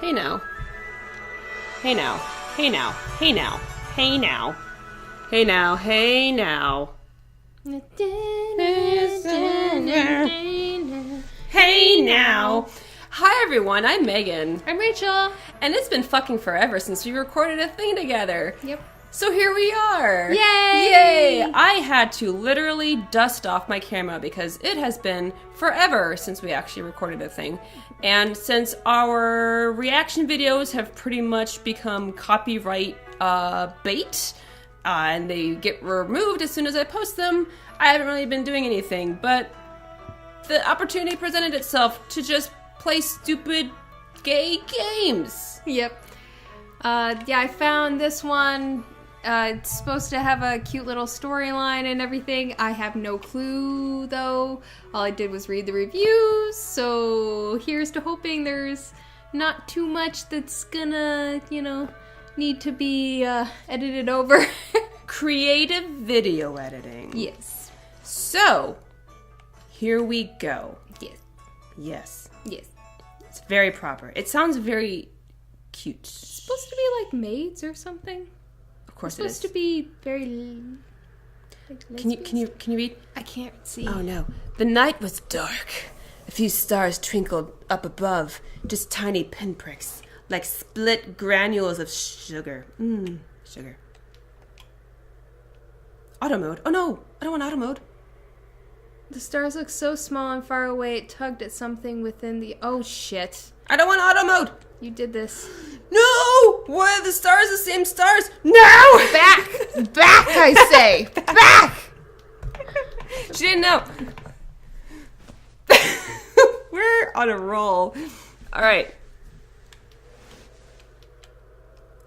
Hey now. Hey now. Hey now. Hey now. Hey now. Hey now. Hey now. Hey now. Hi everyone, I'm Megan. I'm Rachel. And it's been fucking forever since we recorded a thing together. Yep. So here we are. Yay! Yay! I had to literally dust off my camera because it has been forever since we actually recorded a thing. And since our reaction videos have pretty much become copyright bait, and they get removed as soon as I post them, I haven't really been doing anything. But the opportunity presented itself to just play stupid gay games. Yep. I found this one. It's supposed to have a cute little storyline and everything. I have no clue, though. All I did was read the reviews, so here's to hoping there's not too much that's gonna, need to be edited over. Creative video editing. Yes. So, here we go. Yes. Yes. Yes. It's very proper. It sounds very cute. It's supposed to be like maids or something. Of course it's supposed to be very. Can you read? I can't see. Oh no. The night was dark. A few stars twinkled up above, just tiny pinpricks, like split granules of sugar. Sugar. Auto mode. Oh no, I don't want auto mode. The stars looked so small and far away, it tugged at something within the... Oh, shit. I don't want auto mode. You did this. No! Why are the stars the same stars? No! Back! Back, I say! Back! She didn't know. We're on a roll. All right.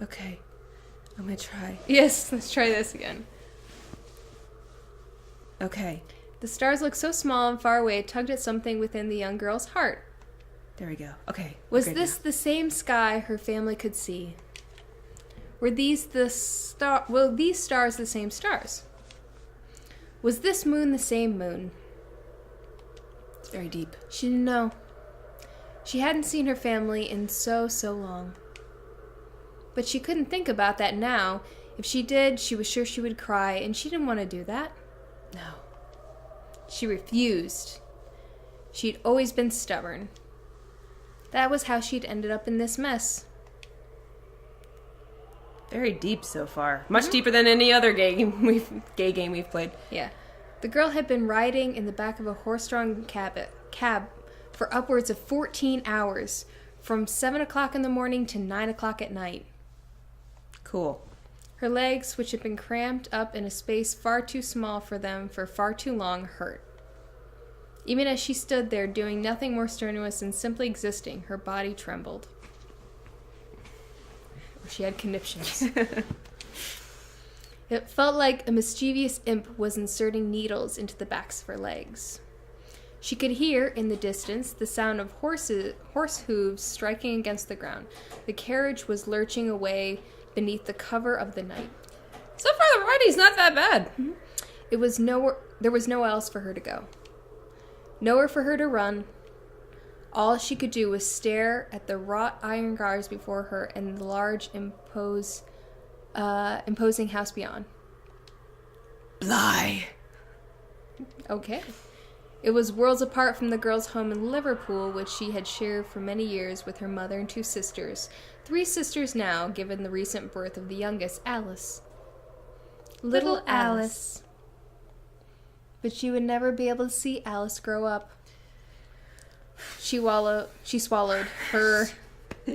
Okay. I'm going to try. Yes, let's try this again. Okay. The stars looked so small and far away, it tugged at something within the young girl's heart. There we go. Okay. Was this the same sky her family could see? Were these these stars the same stars? Was this moon the same moon? It's very deep. She didn't know. She hadn't seen her family in so long. But she couldn't think about that now. If she did, she was sure she would cry, and she didn't want to do that. No. She refused. She'd always been stubborn. That was how she'd ended up in this mess. Very deep so far. Much deeper than any other gay game we've played. Yeah. The girl had been riding in the back of a horse-drawn cab for upwards of 14 hours, from 7 o'clock in the morning to 9 o'clock at night. Cool. Her legs, which had been cramped up in a space far too small for them for far too long, hurt. Even as she stood there doing nothing more strenuous than simply existing, her body trembled. She had conniptions. It felt like a mischievous imp was inserting needles into the backs of her legs. She could hear, in the distance, the sound of horse hooves striking against the ground. The carriage was lurching away beneath the cover of the night. So far, the writing's not that bad. Mm-hmm. There was nowhere else for her to go. Nowhere for her to run. All she could do was stare at the wrought iron guards before her and the large, imposing house beyond. Lie. Okay. It was worlds apart from the girl's home in Liverpool, which she had shared for many years with her mother and 2 sisters. 3 sisters now, given the recent birth of the youngest, Alice. Little Alice. But she would never be able to see Alice grow up. She swallowed her...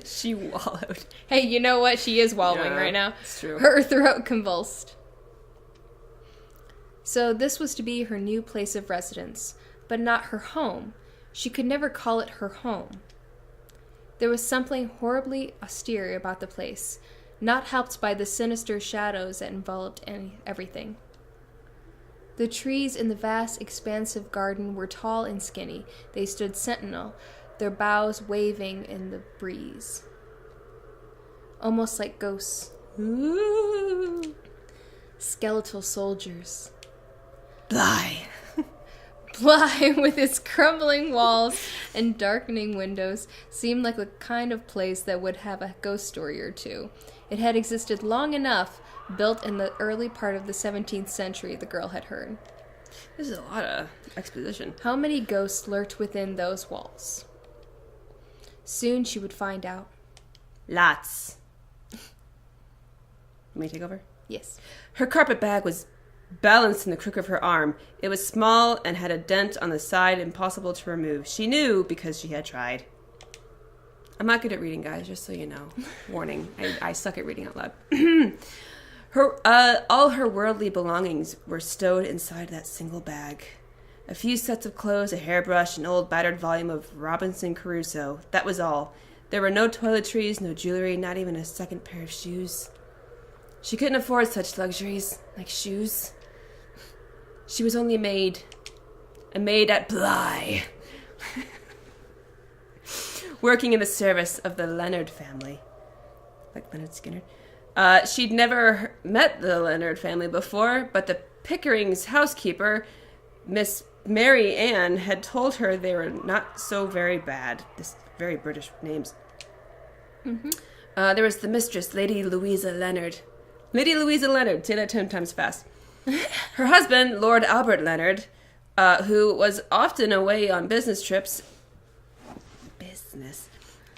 She wallowed. Hey, you know what? She is wallowing right now. It's true. Her throat convulsed. So this was to be her new place of residence, but not her home. She could never call it her home. There was something horribly austere about the place, not helped by the sinister shadows that enveloped everything. The trees in the vast, expansive garden were tall and skinny. They stood sentinel, their boughs waving in the breeze. Almost like ghosts. Ooh. Skeletal soldiers. Lie. Bly, with its crumbling walls and darkening windows, seemed like the kind of place that would have a ghost story or two. It had existed long enough, built in the early part of the 17th century, the girl had heard. This is a lot of exposition. How many ghosts lurked within those walls? Soon she would find out. Lots. Let me take over? Yes. Her carpet bag was balanced in the crook of her arm. It was small and had a dent on the side impossible to remove. She knew because she had tried. I'm not good at reading, guys, just so you know. Warning. I suck at reading out loud. All her worldly belongings were stowed inside that single bag. A few sets of clothes, a hairbrush, an old battered volume of Robinson Crusoe. That was all. There were no toiletries, no jewelry, not even a second pair of shoes. She couldn't afford such luxuries, like shoes. She was only a maid at Bly, working in the service of the Leonard family. Like Leonard Skinner. She'd never met the Leonard family before, but the Pickering's housekeeper, Miss Mary Ann, had told her they were not so very bad. This very British names. Mm-hmm. There was the mistress, Lady Louisa Leonard. Lady Louisa Leonard. Say that 10 times fast. Her husband, Lord Albert Leonard, who was often away on business trips.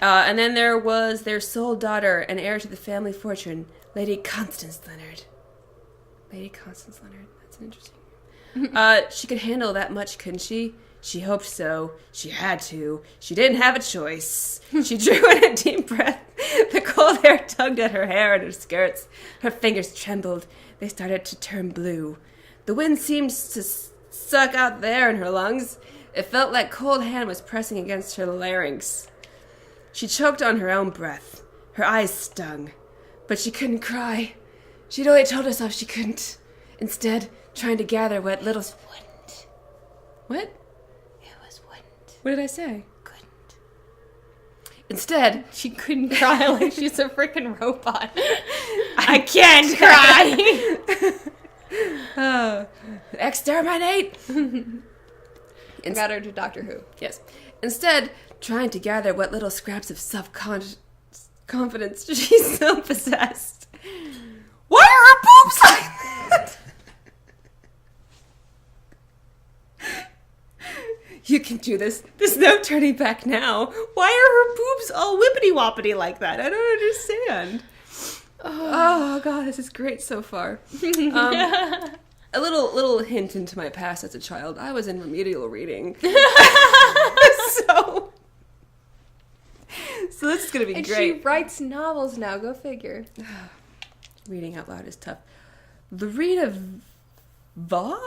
And then there was their sole daughter and heir to the family fortune, Lady Constance Leonard. Lady Constance Leonard. That's interesting. She could handle that much, couldn't she? She hoped so. She had to. She didn't have a choice. She drew in a deep breath. The cold air tugged at her hair and her skirts. Her fingers trembled. They started to turn blue. The wind seemed to suck out the air in her lungs. It felt like cold hand was pressing against her larynx. She choked on her own breath. Her eyes stung. But she couldn't cry. She'd only told herself she couldn't. Instead, trying to gather what little... Wouldn't. What? It was wouldn't. What did I say? Couldn't. Instead, She couldn't cry like she's a freaking robot. I can't cry! Exterminate! Got her to Doctor Who. Yes. Instead, trying to gather what little scraps of self-confidence she still possessed. Why are her boobs like that? You can do this. There's no turning back now. Why are her boobs all whippity-woppity like that? I don't understand. Oh God, this is great so far. A little hint into my past as a child. I was in remedial reading. So this is going to be and great. she writes novels now. Go figure. Reading out loud is tough. Lorena Vag?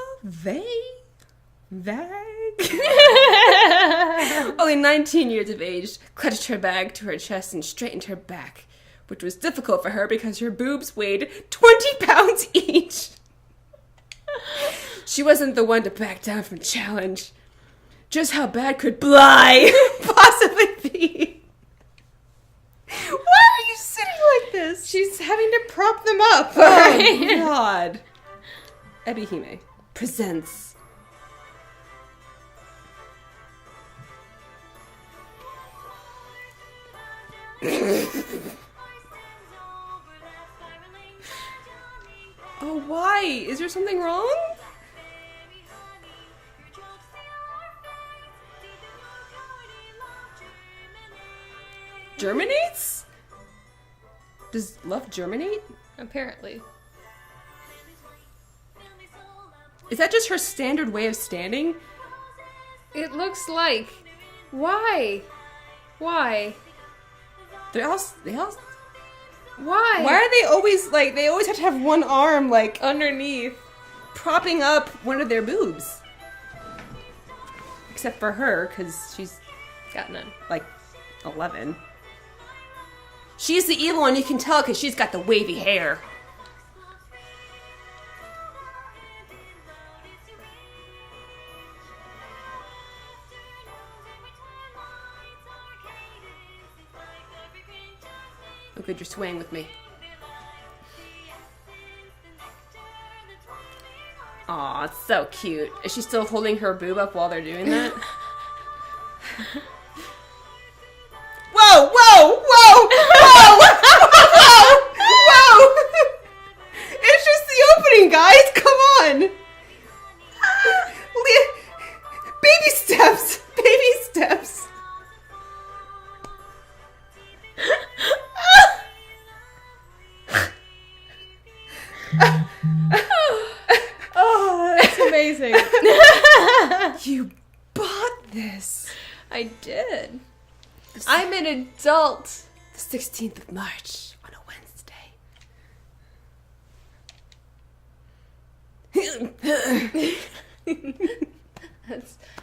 Only 19 years of age, clutched her bag to her chest and straightened her back, which was difficult for her because her boobs weighed 20 pounds each. She wasn't the one to back down from challenge. Just how bad could Bly possibly be? Why are you sitting like this? She's having to prop them up. Oh, God. Ebihime presents... Oh, why? Is there something wrong? Germinates? Does love germinate? Apparently. Is that just her standard way of standing? It looks like. Why? Why? They all Why? Why are they always, like, they always have to have one arm, like, Underneath. propping up one of their boobs? Except for her, because she's, Got none. like, 11. She's the evil one, you can tell, because she's got the wavy hair. Oh, good, you're swaying with me. Aw, it's so cute. Is she still holding her boob up while they're doing that? Whoa, whoa, whoa, whoa, whoa, whoa! It's just the opening, guys. Come on. Baby steps. Baby steps. Oh, that's amazing. You bought this. I did. I'm an adult. The 16th of March on a Wednesday.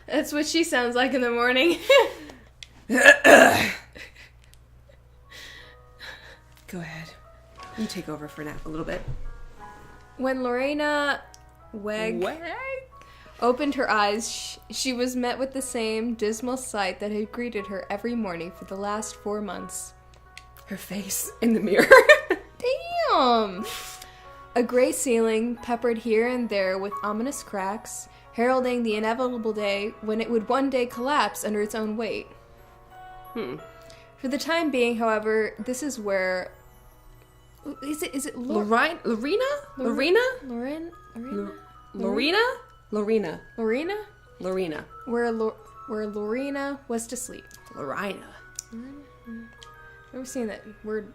That's what she sounds like in the morning. Go ahead. You take over for now a little bit. When Lorena opened her eyes, she was met with the same dismal sight that had greeted her every morning for the last 4 months. Her face in the mirror. Damn! A gray ceiling, peppered here and there with ominous cracks, heralding the inevitable day when it would one day collapse under its own weight. For the time being, however, this is where... Is it Lorena? Lorena. Where Lorena was to sleep. Lorena. Never seen that word.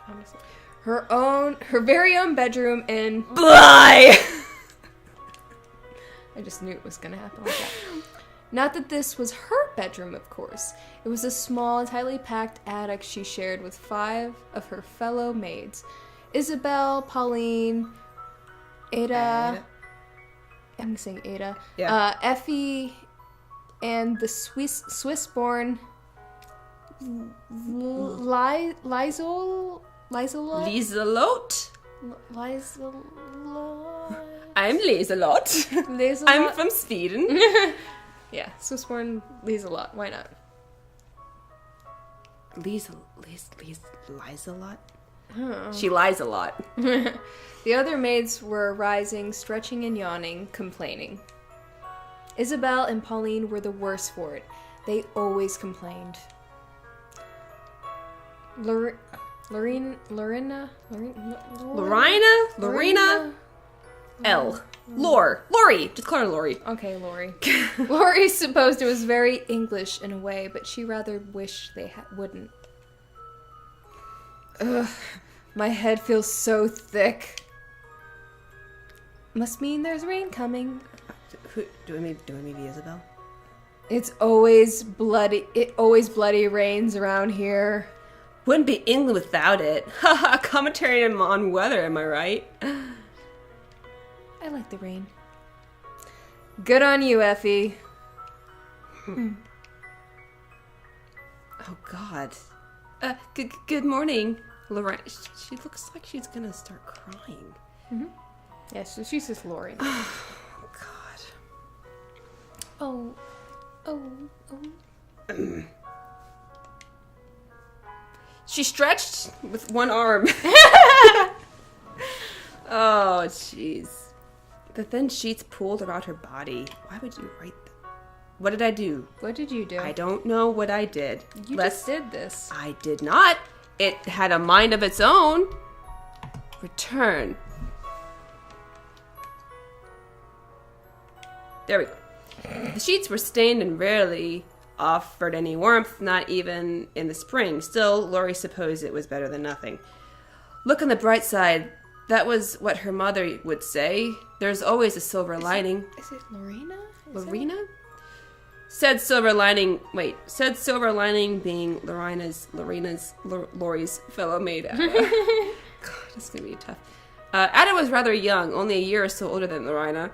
Honestly. Her very own bedroom in. Bly! I just knew it was gonna happen like that. Not that this was her bedroom, of course. It was a small, tightly packed attic she shared with 5 of her fellow maids: Isabel, Pauline, Ada. I'm saying Ada. Yeah. Effie, and the Swiss-born Liesel. Lieselotte? Lieselotte. I'm Lieselotte. Lieselotte. I'm from Sweden. Yeah, Swiss-born Lieselotte. Why not? Lieselotte? She lies a lot. The other maids were rising, stretching and yawning, complaining. Isabel and Pauline were the worst for it. They always complained. Lorena. L. Lori. Just call her Lori. Okay, Lori. Lori supposed it was very English in a way, but she rather wished they wouldn't. Ugh, my head feels so thick. Must mean there's rain coming. Do I mean the Isabel? It's always bloody. It always bloody rains around here. Wouldn't be England without it. Haha, commentary on weather, am I right? I like the rain. Good on you, Effie. Oh, God. Good morning, Lorraine. She looks like she's gonna start crying. Mm-hmm. Yeah, so she's just Lori. Oh, God. Oh. She stretched with one arm. Oh, jeez. The thin sheets pulled around her body. Why would you write that? What did I do? What did you do? I don't know what I did. You just did this. I did not. It had a mind of its own. Return. There we go. The sheets were stained and rarely offered any warmth, not even in the spring. Still, Lori supposed it was better than nothing. Look on the bright side. That was what her mother would say. There's always a silver lining. Is it Lorena? Lorena? Said silver lining being Lori's fellow maid. God, this is going to be tough. Ada was rather young, only a year or so older than Lorena.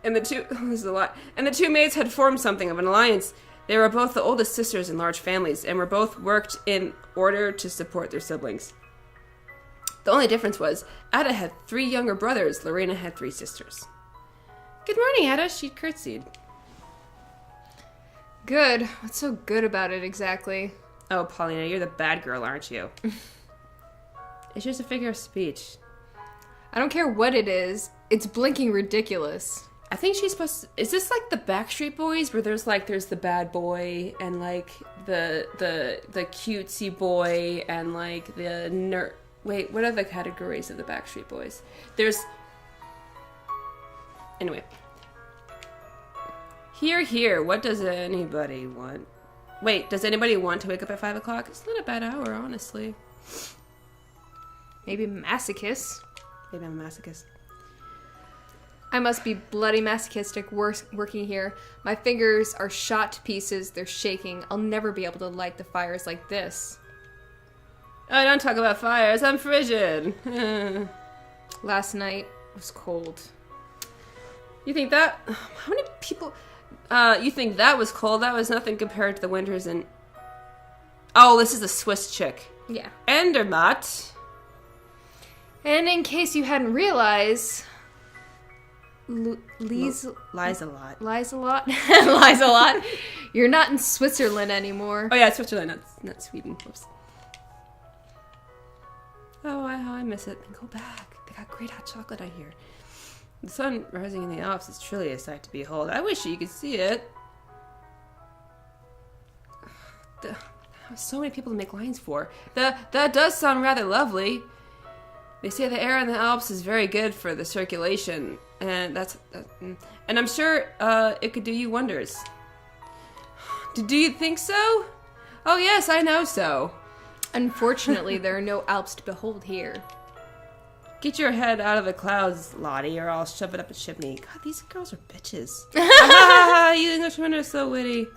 And this is a lot. And the two maids had formed something of an alliance. They were both the oldest sisters in large families, and were both worked in order to support their siblings. The only difference was, Ada had 3 younger brothers, Lorena had 3 sisters. Good morning, Ada, she curtsied. Good. What's so good about it exactly? Oh, Paulina, you're the bad girl, aren't you? It's just a figure of speech. I don't care what it is. It's blinking ridiculous. I think she's supposed to... Is this like the Backstreet Boys where there's the bad boy and like the cutesy boy and like the nerd... Wait, what are the categories of the Backstreet Boys? There's... Anyway. Here, what does anybody want? Wait, does anybody want to wake up at 5 o'clock? It's not a bad hour, honestly. Maybe masochist. Maybe I'm a masochist. I must be bloody masochistic working here. My fingers are shot to pieces. They're shaking. I'll never be able to light the fires like this. Oh, don't talk about fires. I'm frigid. Last night was cold. You think that... How many people... you think that was cold? That was nothing compared to the winters in... Oh, this is a Swiss chick. Yeah. Andermatt. And in case you hadn't realized... Lies a lot. Lies a lot. Lies a lot. You're not in Switzerland anymore. Oh yeah, it's Switzerland, not Sweden. Whoops. Oh, I miss it. Go back. They got great hot chocolate, I hear. The sun rising in the Alps is truly a sight to behold. I wish you could see it. So many people to make lines for. That does sound rather lovely. They say the air in the Alps is very good for the circulation, and and I'm sure it could do you wonders. Do you think so? Oh yes, I know so. Unfortunately, there are no Alps to behold here. Get your head out of the clouds, Lottie, or I'll shove it up a chimney. God, these girls are bitches. You Englishmen are so witty.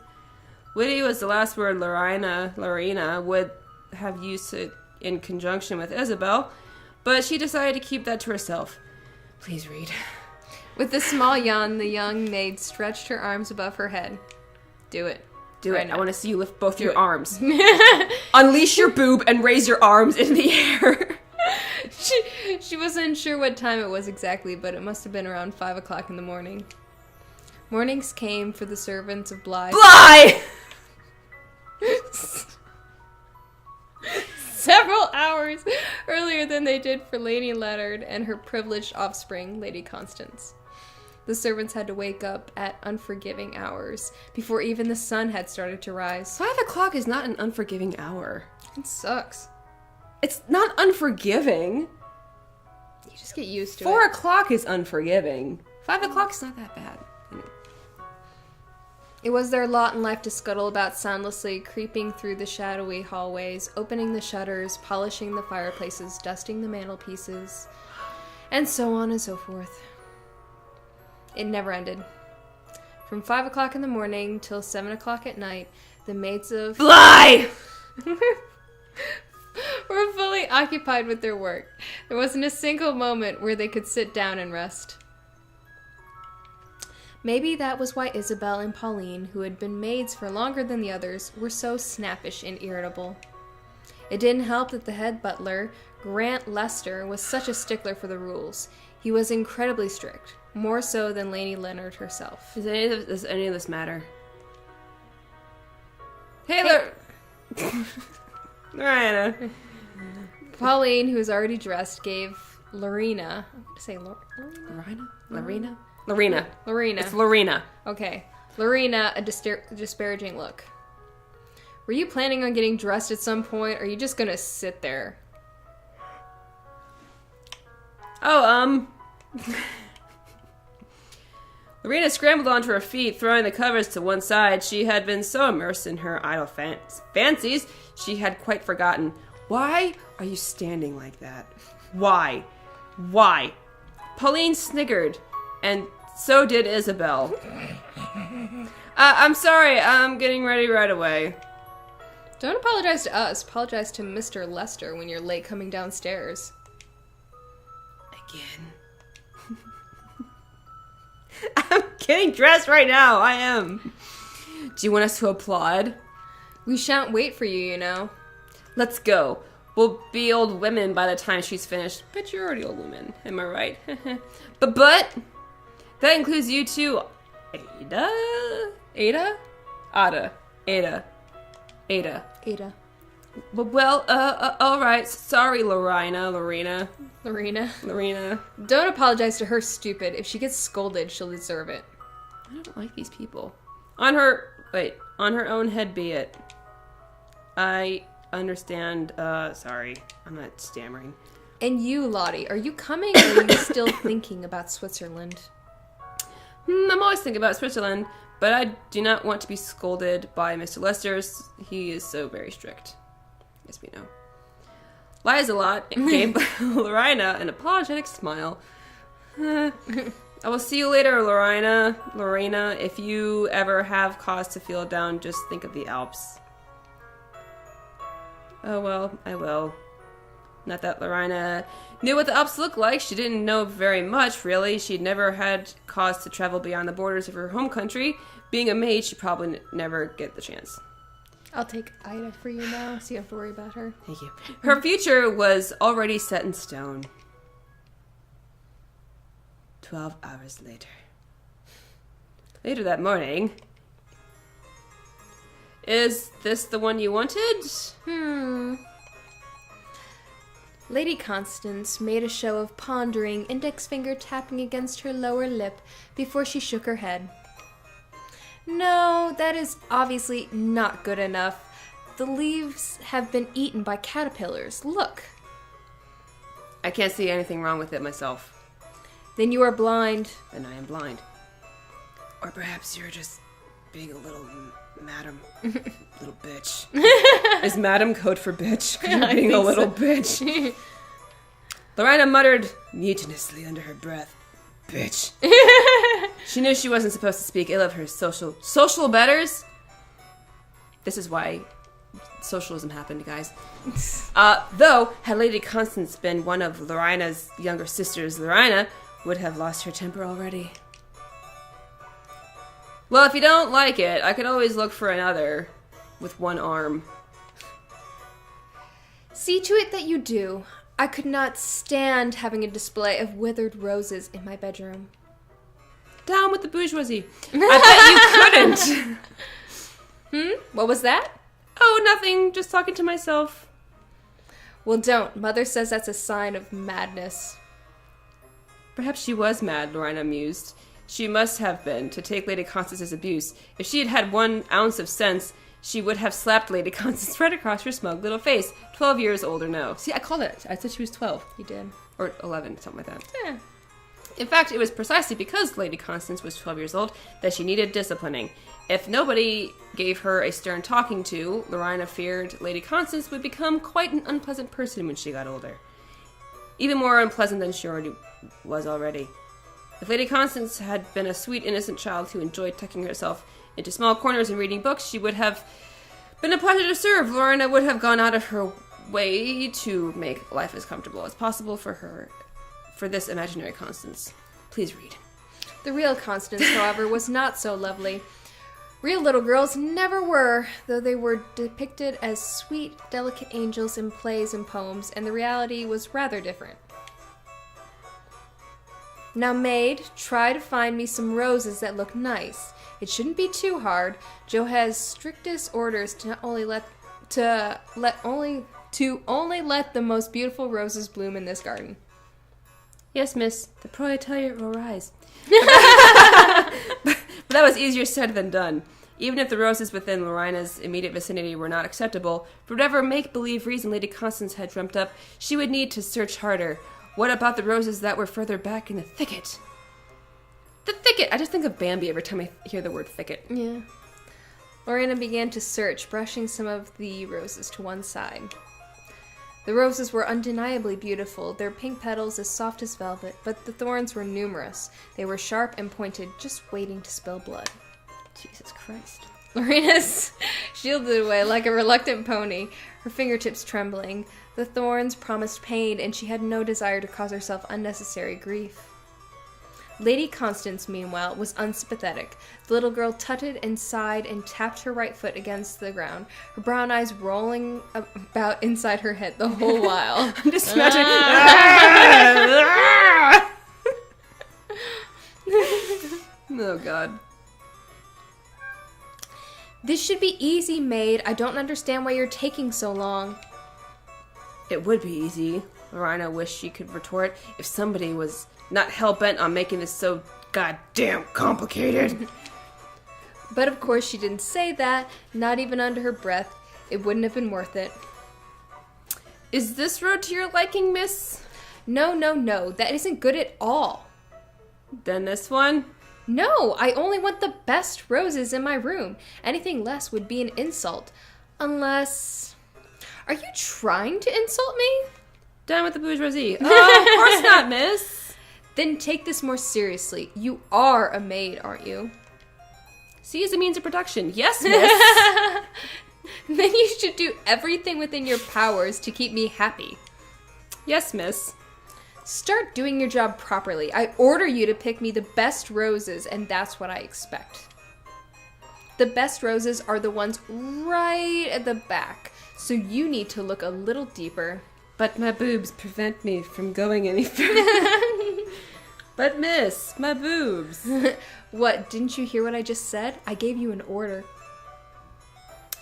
Witty was the last word Lorena would have used it in conjunction with Isabel, but she decided to keep that to herself. Please read. With a small yawn, the young maid stretched her arms above her head. Do it. Do right it. now. I want to see you lift both your arms. Unleash your boob and raise your arms in the air. She wasn't sure what time it was exactly, but it must have been around 5 o'clock in the morning. Mornings came for the servants of Bly. Bly! Several hours earlier than they did for Lady Leonard and her privileged offspring, Lady Constance. The servants had to wake up at unforgiving hours before even the sun had started to rise. 5 o'clock is not an unforgiving hour. It sucks. It's not unforgiving. You just get used to 4 it. o'clock is unforgiving. 5 o'clock's not that bad. It was their lot in life to scuttle about soundlessly, creeping through the shadowy hallways, opening the shutters, polishing the fireplaces, dusting the mantelpieces, and so on and so forth. It never ended. From 5 o'clock in the morning till 7 o'clock at night, the maids of Bly! were fully occupied with their work. There wasn't a single moment where they could sit down and rest. Maybe that was why Isabel and Pauline, who had been maids for longer than the others, were so snappish and irritable. It didn't help that the head butler, Grant Lester, was such a stickler for the rules. He was incredibly strict, more so than Lady Leonard herself. Does any of this matter? Hey, Lorena. Pauline, who was already dressed, gave Lorena... I'm going to say Lorena? Lorena. It's Lorena. Okay. Lorena, a disparaging look. Were you planning on getting dressed at some point, or are you just gonna sit there? Oh, Lorena scrambled onto her feet, throwing the covers to one side. She had been so immersed in her idle fancies, she had quite forgotten. Why are you standing like that? Why? Pauline sniggered, and so did Isabel. I'm sorry, I'm getting ready right away. Don't apologize to us. Apologize to Mr. Lester when you're late coming downstairs. Again. I'm getting dressed right now. I am. Do you want us to applaud? We shan't wait for you, you know. Let's go. We'll be old women by the time she's finished. Bet you're already old women. Am I right? But that includes you too. Ada. Well, all right. Sorry, Lorena. Lorena. Don't apologize to her, stupid. If she gets scolded, she'll deserve it. I don't like these people. On her own head be it. I understand. Sorry. I'm not stammering. And you, Lottie, are you coming or are you still thinking about Switzerland? I'm always thinking about Switzerland, but I do not want to be scolded by Mr. Lesters. He is so very strict. Yes, we know. Lies a lot and gave Lorena an apologetic smile. I will see you later, Lorena. If you ever have cause to feel down, just think of the Alps. Oh, well, I will. Not that Lorena knew what the Alps looked like. She didn't know very much, really. She'd never had cause to travel beyond the borders of her home country. Being a maid, she'd probably never get the chance. I'll take Ida for you now, so you don't have to worry about her. Thank you. Her future was already set in stone. 12 hours later. Later that morning. Is this the one you wanted? Lady Constance made a show of pondering, index finger tapping against her lower lip before she shook her head. No, that is obviously not good enough. The leaves have been eaten by caterpillars. Look. I can't see anything wrong with it myself. Then you are blind. Then I am blind. Or perhaps you're just being a little madam. Little bitch. Is madam code for bitch? You're being a little bitch. Lorena muttered mutinously under her breath. Bitch. She knew she wasn't supposed to speak ill of her social betters. This is why socialism happened, guys. Though, had Lady Constance been one of Lorena's younger sisters, Lorena would have lost her temper already. Well, if you don't like it, I could always look for another with one arm. See to it that you do. I could not stand having a display of withered roses in my bedroom. Down with the bourgeoisie. I bet you couldn't. What was that? Oh, nothing. Just talking to myself. Well, don't. Mother says that's a sign of madness. Perhaps she was mad, Lorena mused. She must have been, to take Lady Constance's abuse. If she had had 1 ounce of sense, she would have slapped Lady Constance right across her smug little face. 12 years old or no. See, I called it. I said she was 12. You did. Or 11, something like that. Yeah. In fact, it was precisely because Lady Constance was 12 years old that she needed disciplining. If nobody gave her a stern talking to, Lorena feared Lady Constance would become quite an unpleasant person when she got older. Even more unpleasant than she was already. If Lady Constance had been a sweet, innocent child who enjoyed tucking herself into small corners and reading books, she would have been a pleasure to serve. Lorena would have gone out of her way to make life as comfortable as possible for this imaginary Constance. Please read. The real Constance, however, was not so lovely. Real little girls never were, though they were depicted as sweet, delicate angels in plays and poems, and the reality was rather different. Now, maid, try to find me some roses that look nice. It shouldn't be too hard. Joe has strictest orders to only let the most beautiful roses bloom in this garden. Yes, miss. The proletariat will rise. But that was easier said than done. Even if the roses within Lorena's immediate vicinity were not acceptable, for whatever make-believe reason Lady Constance had dreamt up, she would need to search harder. What about the roses that were further back in the thicket? The thicket! I just think of Bambi every time I hear the word thicket. Yeah. Lorena began to search, brushing some of the roses to one side. The roses were undeniably beautiful, their pink petals as soft as velvet, but the thorns were numerous. They were sharp and pointed, just waiting to spill blood. Jesus Christ. Lorena shielded away like a reluctant pony, her fingertips trembling. The thorns promised pain, and she had no desire to cause herself unnecessary grief. Lady Constance, meanwhile, was unsympathetic. The little girl tutted and sighed and tapped her right foot against the ground, her brown eyes rolling about inside her head the whole while. I'm just imagining... Oh, God. This should be easy, maid. I don't understand why you're taking so long. It would be easy, Lorina wished she could retort, if somebody was not hell-bent on making this so goddamn complicated. But of course she didn't say that, not even under her breath. It wouldn't have been worth it. Is this road to your liking, miss? No, no, no. That isn't good at all. Then this one? No, I only want the best roses in my room. Anything less would be an insult. Unless... Are you trying to insult me? Done with the bourgeoisie. Oh, of course not, miss. Then take this more seriously. You are a maid, aren't you? See as a means of production. Yes, miss. Then you should do everything within your powers to keep me happy. Yes, miss. Start doing your job properly. I order you to pick me the best roses, and that's what I expect. The best roses are the ones right at the back, so you need to look a little deeper. But my boobs prevent me from going any further. But miss, my boobs. What, didn't you hear what I just said? I gave you an order.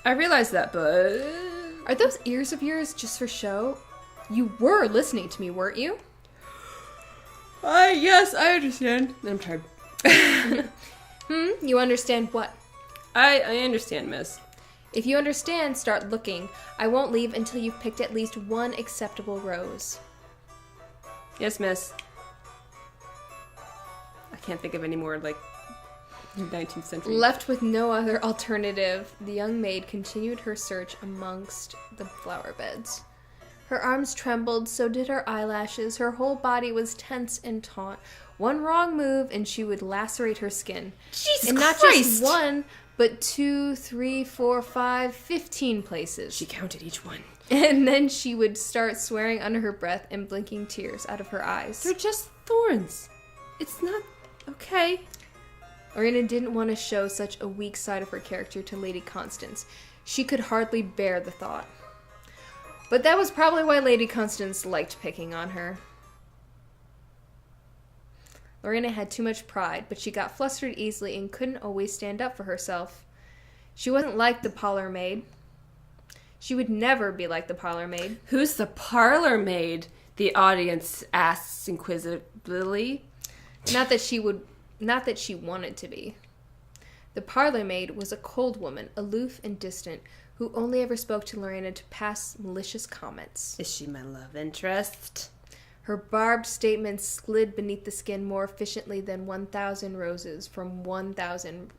I realize that, but... Are those ears of yours just for show? You were listening to me, weren't you? Yes, I understand. I'm tired. You understand what? I understand, miss. If you understand, start looking. I won't leave until you've picked at least one acceptable rose. Yes, miss. I can't think of any more, 19th century. Left with no other alternative, the young maid continued her search amongst the flower beds. Her arms trembled, so did her eyelashes. Her whole body was tense and taut. One wrong move, and she would lacerate her skin. Jesus and Christ! Not just one, but 2, 3, 4, 5, 15 places. She counted each one. And then she would start swearing under her breath and blinking tears out of her eyes. They're just thorns. It's not... okay. Lorena didn't want to show such a weak side of her character to Lady Constance. She could hardly bear the thought. But that was probably why Lady Constance liked picking on her. Lorena had too much pride, but she got flustered easily and couldn't always stand up for herself. She wasn't like the parlor maid. She would never be like the parlor maid. Who's the parlor maid? The audience asks inquisitively. Not that she wanted to be. The parlor maid was a cold woman, aloof and distant, who only ever spoke to Lorena to pass malicious comments. Is she my love interest? Her barbed statements slid beneath the skin more efficiently than 1,000 roses from 1,000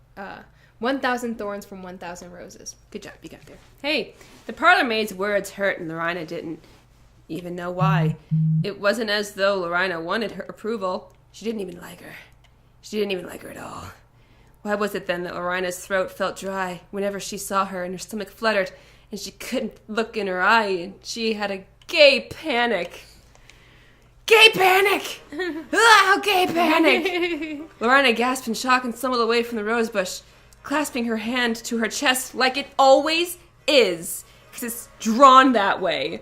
thorns from 1,000 roses. Good job, you got there. Hey, the parlor maid's words hurt, and Lorena didn't even know why. It wasn't as though Lorena wanted her approval. She didn't even like her. She didn't even like her at all. Why was it then that Lorena's throat felt dry whenever she saw her, and her stomach fluttered, and she couldn't look in her eye, and she had a gay panic? Gay panic! Ah, gay panic! Lorena gasped in shock and stumbled away from the rose bush, clasping her hand to her chest like it always is, because it's drawn that way.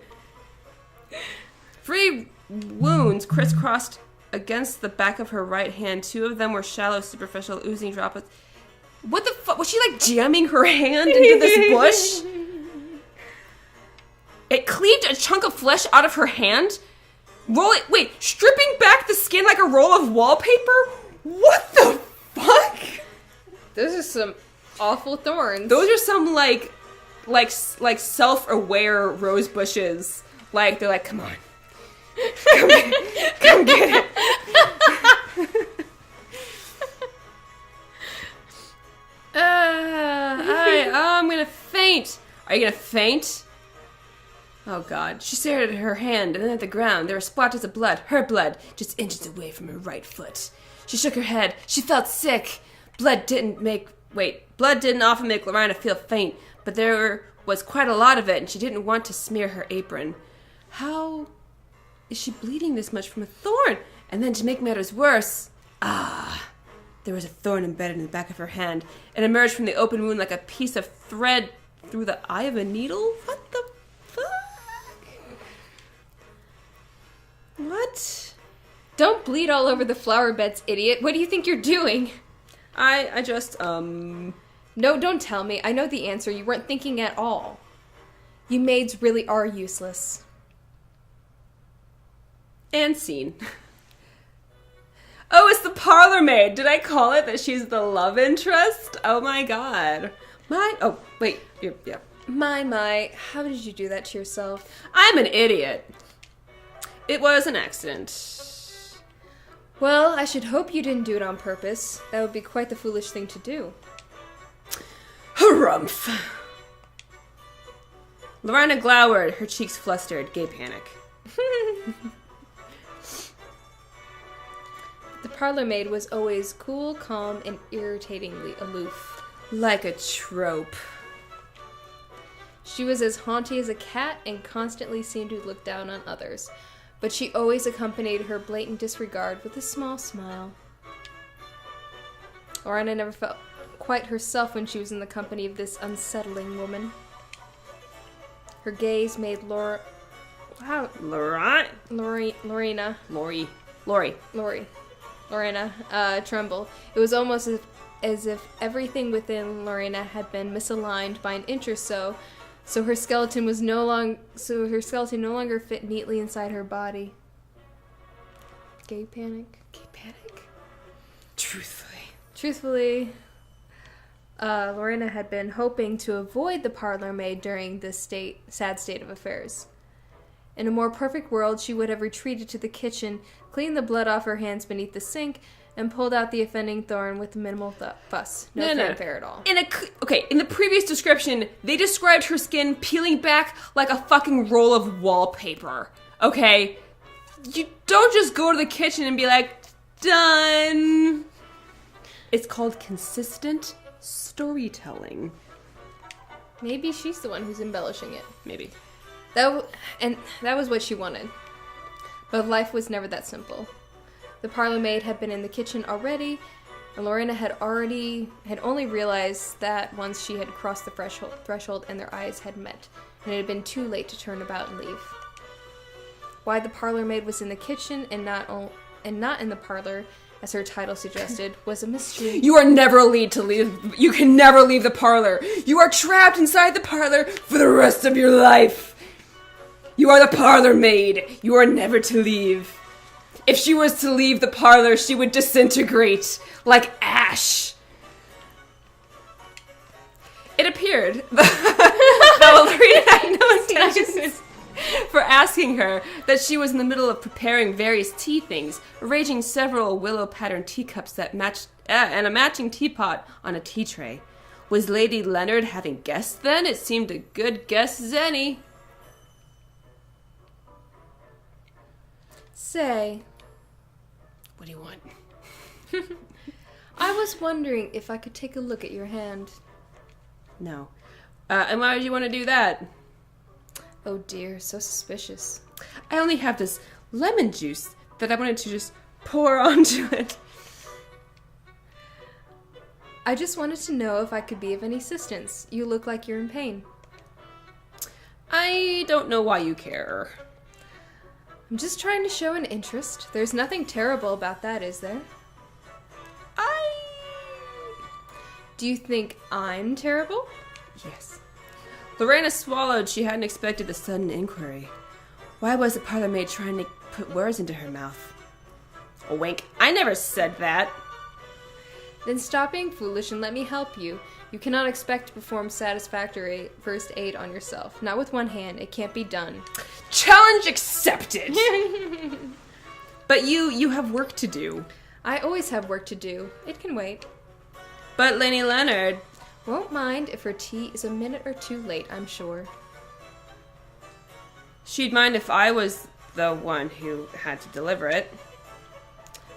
3 wounds crisscrossed against the back of her right hand. 2 of them were shallow, superficial, oozing droplets. What the fuck? Was she jamming her hand into this bush? It cleaved a chunk of flesh out of her hand? Stripping back the skin like a roll of wallpaper? What the fuck? Those are some awful thorns. Those are some like self-aware rose bushes. They're like, come on. Come get it. I'm gonna faint. Are you gonna faint? Oh God. She stared at her hand and then at the ground. There were splatters of blood, her blood, just inches away from her right foot. She shook her head. She felt sick. Blood didn't often make Lorena feel faint, but there was quite a lot of it, and she didn't want to smear her apron. How is she bleeding this much from a thorn? And then to make matters worse, there was a thorn embedded in the back of her hand. It emerged from the open wound like a piece of thread through the eye of a needle? What the fuck? What? Don't bleed all over the flower beds, idiot. What do you think you're doing? I just, No, don't tell me. I know the answer. You weren't thinking at all. You maids really are useless. And scene. Oh, it's the parlor maid. Did I call it that she's the love interest? Oh my god. Oh, wait. Yeah. My, how did you do that to yourself? I'm an idiot. It was an accident. Well, I should hope you didn't do it on purpose. That would be quite the foolish thing to do. Harumph. Lorena glowered, her cheeks flustered, gay panic. The parlor maid was always cool, calm, and irritatingly aloof. Like a trope. She was as haughty as a cat and constantly seemed to look down on others, but she always accompanied her blatant disregard with a small smile. Lorena never felt quite herself when she was in the company of this unsettling woman. Her gaze made Lorena tremble. It was almost as if everything within Lorena had been misaligned by an inch or so her skeleton no longer fit neatly inside her body. Gay panic. Truthfully, Lorena had been hoping to avoid the parlor maid during this sad state of affairs. In a more perfect world, she would have retreated to the kitchen, cleaned the blood off her hands beneath the sink, and pulled out the offending thorn with minimal fuss. No fanfare at all. In the previous description, they described her skin peeling back like a fucking roll of wallpaper. Okay? You don't just go to the kitchen and be like, done. It's called consistent storytelling. Maybe she's the one who's embellishing it. Maybe. That was what she wanted. But life was never that simple. The parlor maid had been in the kitchen already, and Lorena had only realized that once she had crossed the threshold and their eyes had met, and it had been too late to turn about and leave. Why the parlor maid was in the kitchen and not in the parlor, as her title suggested, was a mystery. You are never allowed to leave. You can never leave the parlor. You are trapped inside the parlor for the rest of your life. You are the parlor maid. You are never to leave. If she was to leave the parlor, she would disintegrate like ash. It appeared that Lorena had no intentions for asking her that she was in the middle of preparing various tea things, arranging several willow-patterned teacups that matched, and a matching teapot on a tea tray. Was Lady Leonard having guests then? It seemed a good guess as any. Say, what do you want? I was wondering if I could take a look at your hand. No. And why would you want to do that? Oh dear, so suspicious. I only have this lemon juice that I wanted to just pour onto it. I just wanted to know if I could be of any assistance. You look like you're in pain. I don't know why you care. I'm just trying to show an interest. There's nothing terrible about that, is there? Do you think I'm terrible? Yes. Lorena swallowed. She hadn't expected the sudden inquiry. Why was the parlor maid trying to put words into her mouth? A wink. I never said that. Then stop being foolish and let me help you. You cannot expect to perform satisfactory first aid on yourself. Not with one hand. It can't be done. Challenge accepted! But you have work to do. I always have work to do. It can wait. But Lady Leonard won't mind if her tea is a minute or two late, I'm sure. She'd mind if I was the one who had to deliver it.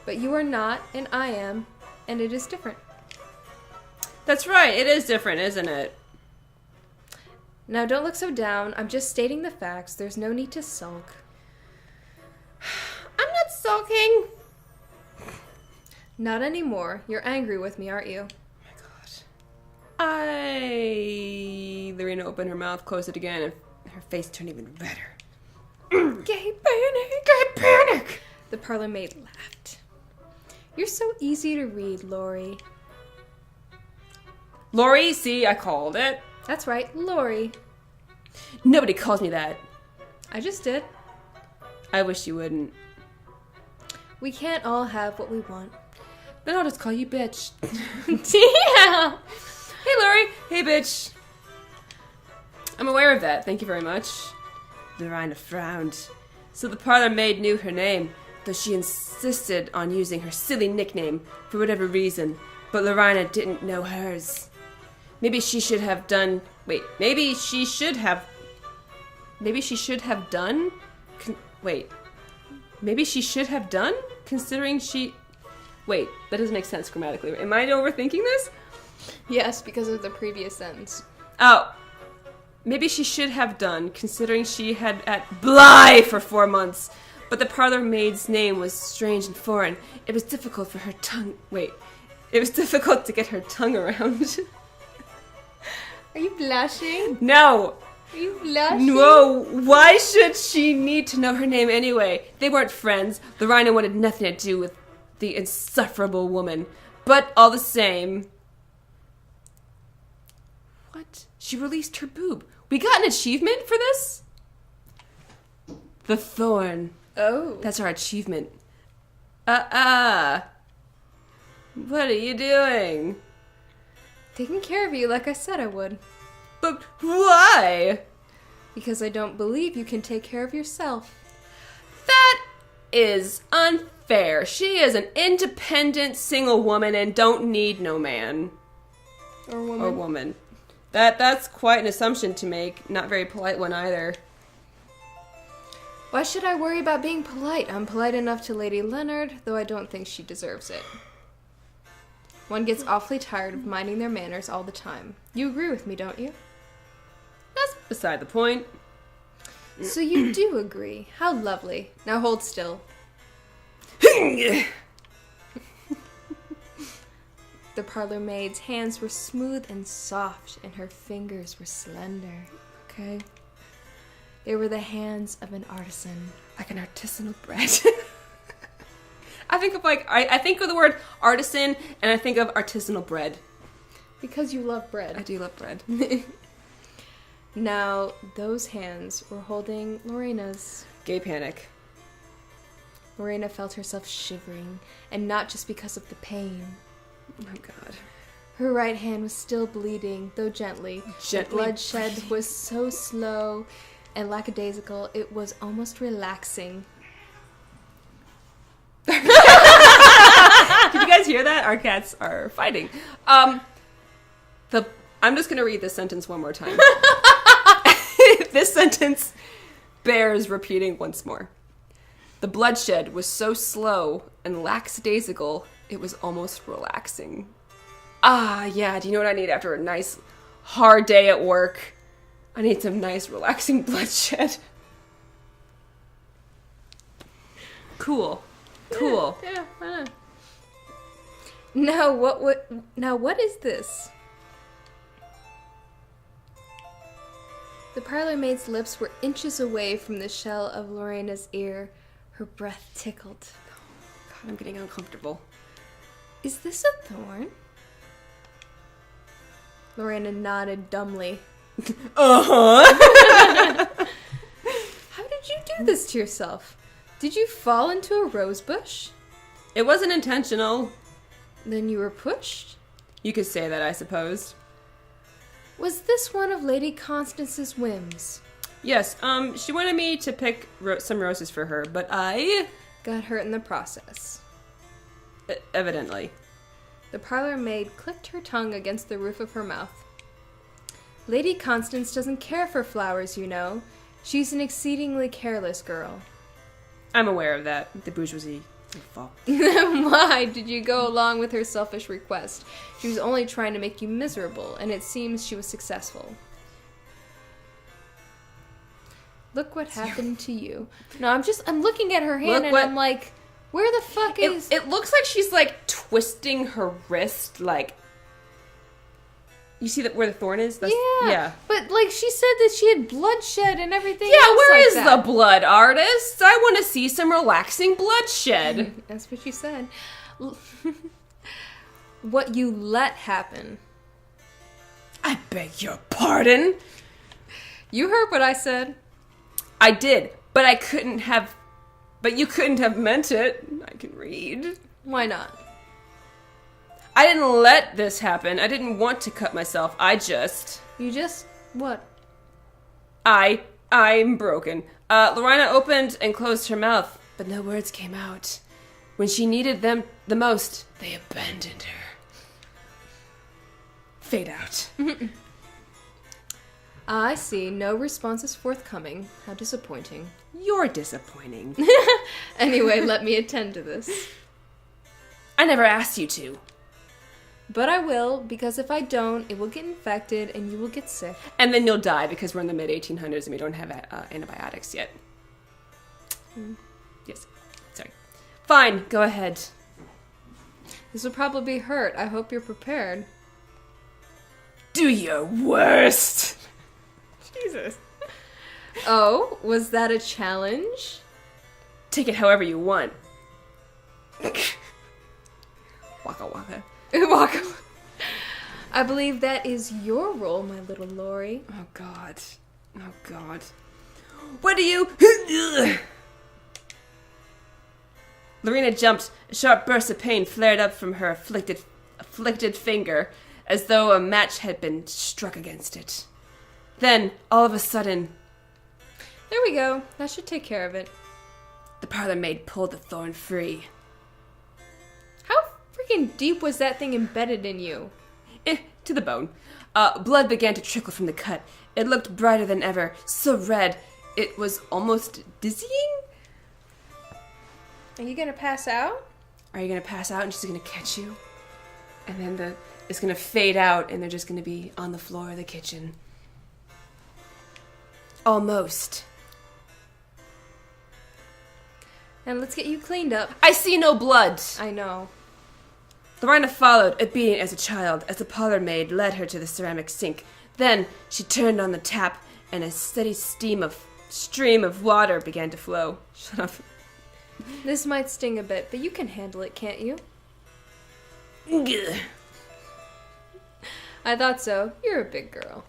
But you are not, and I am, and it is different. That's right, it is different, isn't it? Now don't look so down. I'm just stating the facts. There's no need to sulk. I'm not sulking. Not anymore. You're angry with me, aren't you? Lorena opened her mouth, closed it again, and her face turned even redder. Gay panic! The parlor maid laughed. You're so easy to read, Lori. Lori, see, I called it. That's right, Lori. Nobody calls me that. I just did. I wish you wouldn't. We can't all have what we want. Then I'll just call you bitch. Yeah. Hey, Lori. Hey, bitch. I'm aware of that. Thank you very much. Lorena frowned. So the parlor maid knew her name, though she insisted on using her silly nickname for whatever reason. But Lorena didn't know hers. Maybe she should have done... Wait, maybe she should have done... Maybe she should have done? Considering she... Wait, that doesn't make sense grammatically. Am I overthinking this? Yes, because of the previous sentence. Oh. Maybe she should have done, considering she had at Bly for 4 months. But the parlor maid's name was strange and foreign. It was difficult for her tongue... Wait. It was difficult to get her tongue around. Are you blushing? No! Are you blushing? No! Why should she need to know her name anyway? They weren't friends. Lorena wanted nothing to do with the insufferable woman. But all the same... What? She released her boob. We got an achievement for this? The thorn. Oh. That's our achievement. What are you doing? Taking care of you like I said I would. But why? Because I don't believe you can take care of yourself. That is unfair. She is an independent single woman and don't need no man. Or woman. Or woman. That's quite an assumption to make. Not very polite one either. Why should I worry about being polite? I'm polite enough to Lady Leonard, though I don't think she deserves it. One gets awfully tired of minding their manners all the time. You agree with me, don't you? That's beside the point. So you do agree. How lovely. Now hold still. The parlor maid's hands were smooth and soft, and her fingers were slender. Okay. They were the hands of an artisan. Like an artisanal bread. I think of the word artisan, and I think of artisanal bread. Because you love bread. I do love bread. Now, those hands were holding Lorena's. Gay panic. Lorena felt herself shivering, and not just because of the pain. Oh my god. Her right hand was still bleeding, though gently. The bloodshed was so slow and lackadaisical, it was almost relaxing. Did you guys hear that? Our cats are fighting. I'm just going to read this sentence one more time. This sentence bears repeating once more. The bloodshed was so slow and lackadaisical, it was almost relaxing. Ah, yeah, do you know what I need after a nice, hard day at work? I need some nice, relaxing bloodshed. Cool. Cool. Yeah, why not? Now what is this? The parlor maid's lips were inches away from the shell of Lorena's ear. Her breath tickled. God, I'm getting uncomfortable. Is this a thorn? Lorena nodded dumbly. Uh-huh. How did you do this to yourself? Did you fall into a rose bush? It wasn't intentional. Then you were pushed? You could say that, I suppose. Was this one of Lady Constance's whims? Yes, she wanted me to pick some roses for her, but I... got hurt in the process. Evidently. The parlor maid clicked her tongue against the roof of her mouth. Lady Constance doesn't care for flowers, you know. She's an exceedingly careless girl. I'm aware of that. The bourgeoisie. Fuck. Why did you go along with her selfish request? She was only trying to make you miserable, and it seems she was successful. Look what happened to you. No, I'm looking at her hand and I'm like, where the fuck is... It looks like she's, like, twisting her wrist, like... You see where the thorn is? Yeah. But, like, she said that she had bloodshed and everything Yeah, else where like is that. the blood artist? I want to see some relaxing bloodshed. That's what you said. What you let happen. I beg your pardon. You heard what I said. I did, but I couldn't have... But you couldn't have meant it. I can read. Why not? I didn't let this happen. I didn't want to cut myself. You just... what? I'm broken. Lorena opened and closed her mouth, but no words came out. When she needed them the most, they abandoned her. Fade out. I see. No response is forthcoming. How disappointing. You're disappointing. Anyway, let me attend to this. I never asked you to. But I will, because if I don't, it will get infected and you will get sick. And then you'll die because we're in the mid-1800s and we don't have antibiotics yet. Yes. Sorry. Fine, go ahead. This will probably hurt. I hope you're prepared. Do your worst. Jesus. Oh, was that a challenge? Take it however you want. Waka waka. Waka. I believe that is your role, my little Lori. Oh, God. Oh, God. What do you... Lorena jumped. A sharp burst of pain flared up from her afflicted finger, as though a match had been struck against it. Then, all of a sudden... There we go. That should take care of it. The parlor maid pulled the thorn free. How freaking deep was that thing embedded in you? To the bone. Blood began to trickle from the cut. It looked brighter than ever, so red, it was almost dizzying? Are you gonna pass out? Are you gonna pass out and she's gonna catch you? And then it's gonna fade out and they're just gonna be on the floor of the kitchen. Almost. And let's get you cleaned up. I see no blood. I know. Lorena followed, obedient as a child, as the parlor maid led her to the ceramic sink. Then she turned on the tap, and a steady stream of water began to flow. Shut up. This might sting a bit, but you can handle it, can't you? Gah. I thought so. You're a big girl.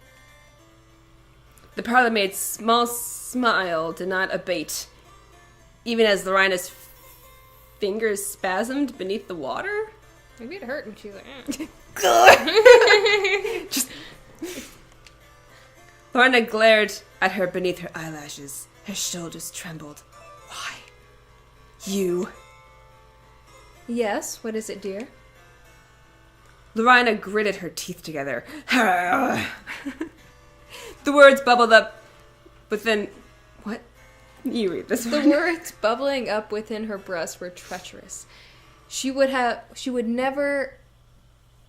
The parlor maid's small smile did not abate, even as Lorena's fingers spasmed beneath the water. Maybe it hurt, and she's like, Just... Lorena glared at her beneath her eyelashes. Her shoulders trembled. Why? You? Yes, what is it, dear? Lorena gritted her teeth together. The words bubbled up within... What? You read this one. The words bubbling up within her breast were treacherous. She would never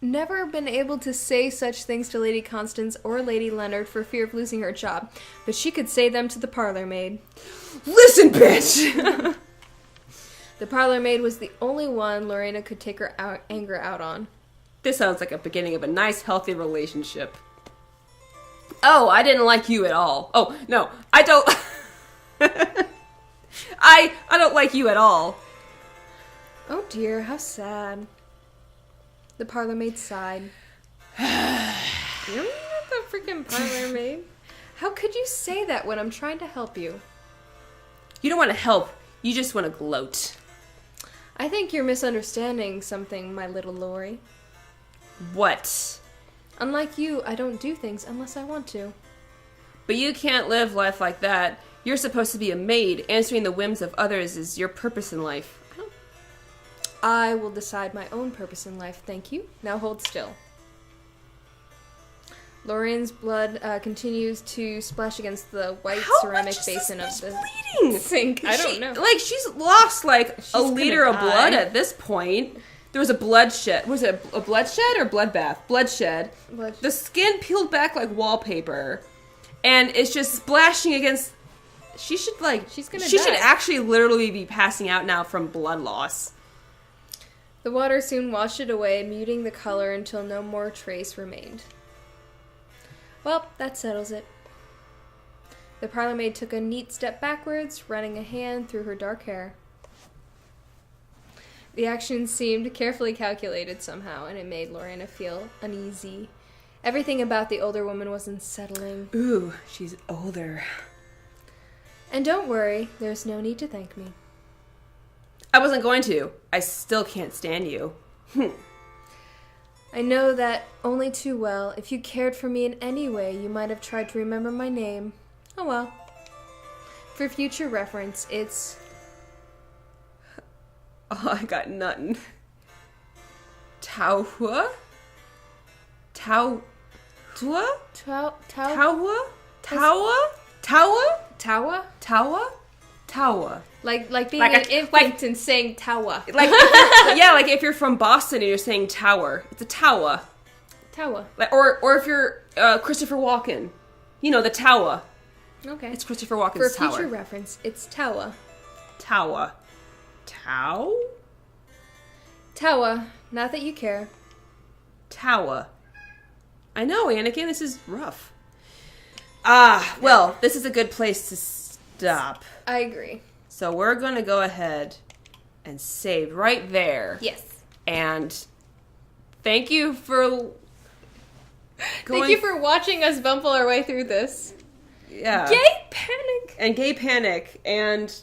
been able to say such things to Lady Constance or Lady Leonard for fear of losing her job, but she could say them to the parlor maid. Listen, bitch! The parlor maid was the only one Lorena could take her anger out on. This sounds like a beginning of a nice, healthy relationship. Oh, I didn't like you at all. Oh, no, I don't... I don't like you at all. Oh dear, how sad. The parlor maid sighed. You're not the freaking parlor maid. How could you say that when I'm trying to help you? You don't want to help. You just want to gloat. I think you're misunderstanding something, my little Lori. What? Unlike you, I don't do things unless I want to. But you can't live life like that. You're supposed to be a maid. Answering the whims of others is your purpose in life. I will decide my own purpose in life, thank you. Now hold still. Lorraine's blood continues to splash against the white ceramic basin of the bleeding? sink. I don't know. Like, she's lost, like, She's a liter of gonna blood die. at this point. There was a bloodshed. Was it a bloodshed or bloodbath? Bloodshed. The skin peeled back like wallpaper. And it's just splashing against... She should, like... She's gonna She die. should actually literally be passing out now from blood loss. The water soon washed it away, muting the color until no more trace remained. Well, that settles it. The parlor maid took a neat step backwards, running a hand through her dark hair. The action seemed carefully calculated somehow, and it made Lorena feel uneasy. Everything about the older woman was unsettling. Ooh, she's older. And don't worry, there's no need to thank me. I wasn't going to. I still can't stand you. I know that only too well. If you cared for me in any way, you might have tried to remember my name. Oh well. For future reference, it's... Oh, I got nothing. Taua? Taua? Tawa? Taua? Taua? Taua? Tawa? Taua? Taua. Like being Like an infant and saying Tawa. Like, yeah, like if you're from Boston and you're saying tower, it's a Taua. Tawa. Like, or if you're Christopher Walken, you know, the Taua. Okay. It's Christopher Walken's For tower. future reference, it's Tawa. Taua. Tau? Tawa. Not that you care. Taua. I know, Anakin, this is rough. Ah, well, this is a good place to stop. I agree. So we're going to go ahead and save right there. Yes. And thank you for Thank you for watching us bumble our way through this. Yeah. Gay panic. And gay panic. And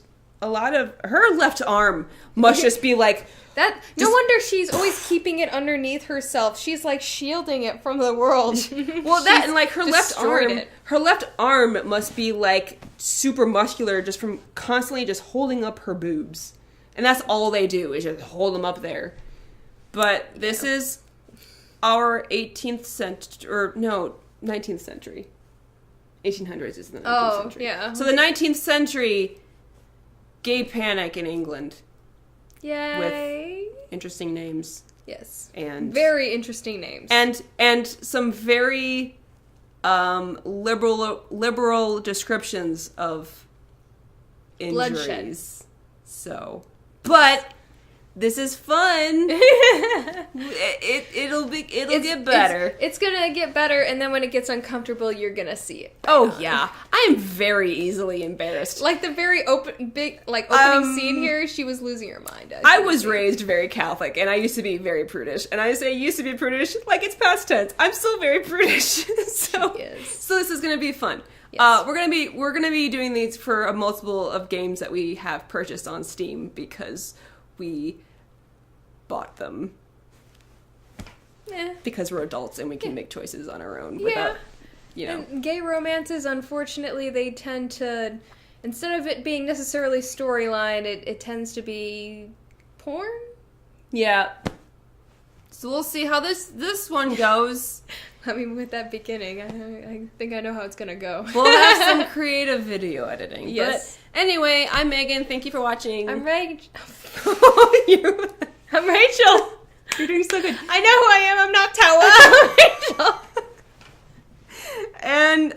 a lot of... Her left arm must just be like... No wonder she's always keeping it underneath herself. She's like shielding it from the world. Well, that and like her left destroyed arm... it. Her left arm must be like super muscular just from constantly just holding up her boobs. And that's all they do is just hold them up there. But this is our 18th century... Or no, 19th century. 1800s is the 19th century. Yeah. So the 19th century gay panic in England. Yay. Interesting names. Yes. And very interesting names. And some very liberal descriptions of injuries. Bloodshed. So, but this is fun. It'll get better. It's gonna get better, and then when it gets uncomfortable, you're gonna see it. Oh yeah, I am very easily embarrassed. Like the very opening scene here, she was losing her mind. I was raised very Catholic, and I used to be very prudish. And I say used to be prudish like it's past tense. I'm still very prudish. So this is gonna be fun. Yes. We're gonna be doing these for a multiple of games that we have purchased on Steam because we bought them. Because we're adults and we can make choices on our own without, you know. And gay romances, unfortunately, they tend to, instead of it being necessarily storyline, it tends to be porn. Yeah. So we'll see how this one goes. I mean, with that beginning, I think I know how it's gonna go. We'll have some creative video editing. Yes. But anyway, I'm Megan. Thank you for watching. I'm Rachel. I'm Rachel. You're doing so good. I know who I am. I'm not Tawa. I'm Rachel. And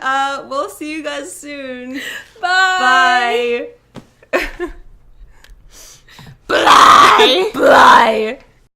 we'll see you guys soon. Bye.